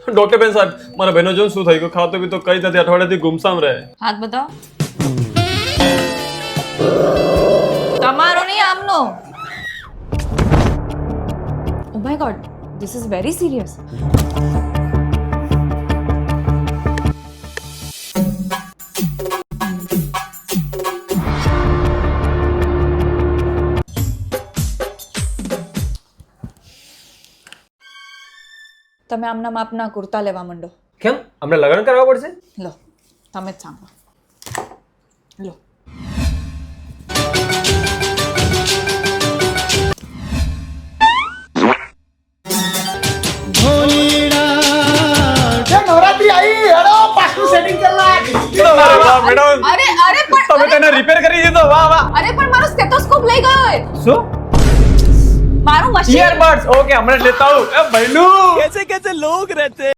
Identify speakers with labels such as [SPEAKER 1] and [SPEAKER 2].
[SPEAKER 1] Doctor બેન સાહેબ મારા બહેનો જોઈને શું થઈ ગયું? ખાતો પીતો કઈ નથી, અઠવાડિયાથી ગુમસામ રહે.
[SPEAKER 2] હાથ બતાવો. તમારો નહીં આમનો. Oh my god, this is very serious. તમે આમના માપના કુર્તા લેવા માંડો.
[SPEAKER 1] કેમ? અમને લગ્ન કરવા પડશે?
[SPEAKER 2] લો, તમે જ સાંભળો. લો.
[SPEAKER 3] નવરાત્રી આવી, હેડો પાછું સેટિંગ કરવા.
[SPEAKER 1] મેડમ
[SPEAKER 2] અરે અરે પણ
[SPEAKER 1] તમે તેને રિપેર કરી દીધો. વાહ વાહ.
[SPEAKER 2] અરે પણ મારો સ્ટેથોસ્કોપ લઈ ગયો એ.
[SPEAKER 1] શું?
[SPEAKER 2] મારું મશીન.
[SPEAKER 1] ઈયરબડ્સ. ઓકે હમણાં લેતા આવું. એ બૈલું. कैसे कैसे लोग रहते